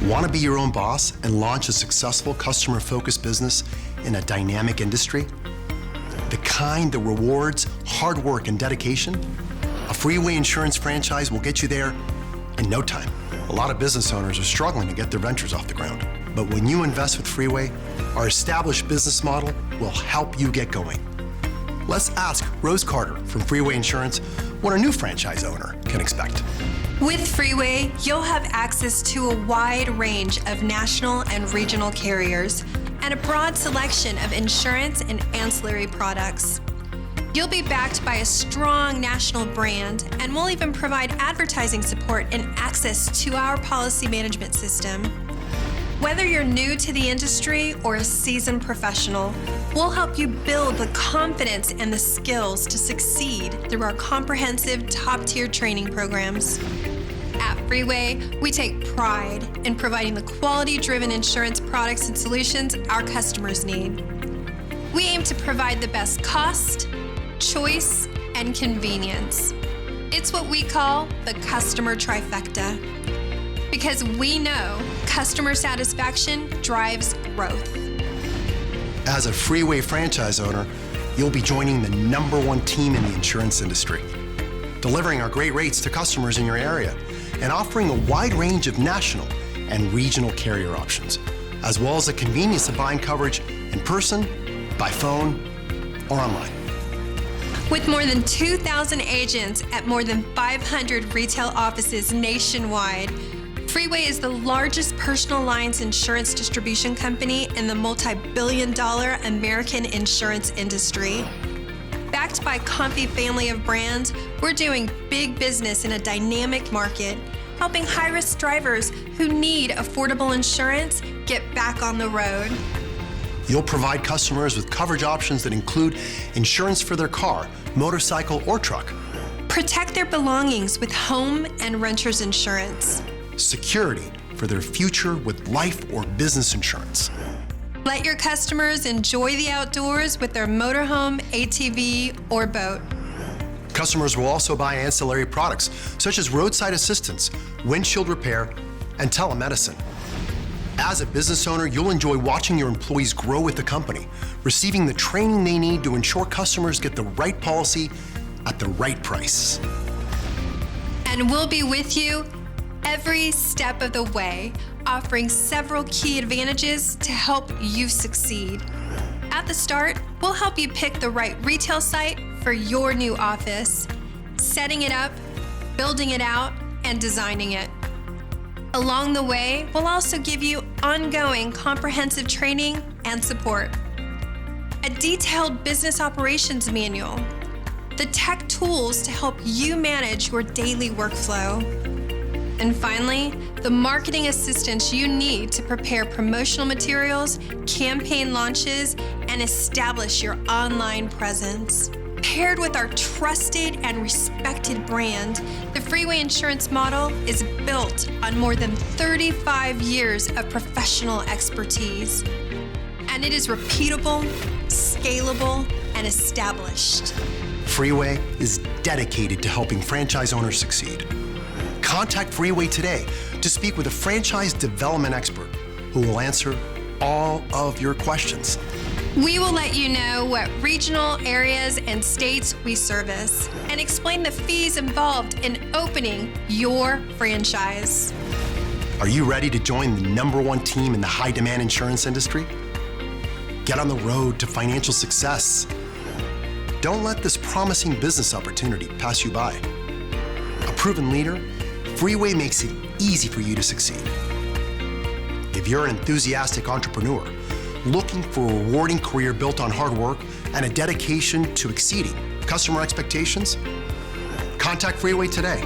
Want to be your own boss and launch a successful customer-focused business in a dynamic industry? The kind that rewards hard work and dedication? A Freeway Insurance franchise will get you there in no time. A lot of business owners are struggling to get their ventures off the ground. But when you invest with Freeway, our established business model will help you get going. Let's ask Rose Carter from Freeway Insurance what a new franchise owner can expect. With Freeway, you'll have access to a wide range of national and regional carriers and a broad selection of insurance and ancillary products. You'll be backed by a strong national brand, and we'll even provide advertising support and access to our policy management system. Whether you're new to the industry or a seasoned professional, we'll help you build the confidence and the skills to succeed through our comprehensive top-tier training programs. At Freeway, we take pride in providing the quality-driven insurance products and solutions our customers need. We aim to provide the best cost, choice, and convenience. It's what we call the customer trifecta. Because we know customer satisfaction drives growth. As a Freeway franchise owner, you'll be joining the #1 team in the insurance industry, delivering our great rates to customers in your area, and offering a wide range of national and regional carrier options, as well as the convenience of buying coverage in person, by phone, or online. With more than 2,000 agents at more than 500 retail offices nationwide, Freeway is the largest personal lines insurance distribution company in the multi-billion-dollar American insurance industry. Backed by a comfy family of brands, we're doing big business in a dynamic market, helping high-risk drivers who need affordable insurance get back on the road. You'll provide customers with coverage options that include insurance for their car, motorcycle, or truck, Protect their belongings with home and renter's insurance. security for their future with life or business insurance. Let your customers enjoy the outdoors with their motorhome, ATV, or boat. Customers will also buy ancillary products such as roadside assistance, windshield repair, and telemedicine. As a business owner, you'll enjoy watching your employees grow with the company, receiving the training they need to ensure customers get the right policy at the right price. And we'll be with you every step of the way, offering several key advantages to help you succeed. At the start, we'll help you pick the right retail site for your new office, setting it up, building it out, and designing it. Along the way, we'll also give you ongoing comprehensive training and support. A detailed business operations manual, the tech tools to help you manage your daily workflow. And finally, the marketing assistance you need to prepare promotional materials, campaign launches, and establish your online presence. Paired with our trusted and respected brand, the Freeway Insurance model is built on more than 35 years of professional expertise. And it is repeatable, scalable, and established. Freeway is dedicated to helping franchise owners succeed. Contact Freeway today to speak with a franchise development expert who will answer all of your questions. We will let you know what regional areas and states we service and explain the fees involved in opening your franchise. Are you ready to join the #1 team in the high-demand insurance industry? Get on the road to financial success. Don't let this promising business opportunity pass you by. A proven leader, Freeway makes it easy for you to succeed. If you're an enthusiastic entrepreneur looking for a rewarding career built on hard work and a dedication to exceeding customer expectations, contact Freeway today.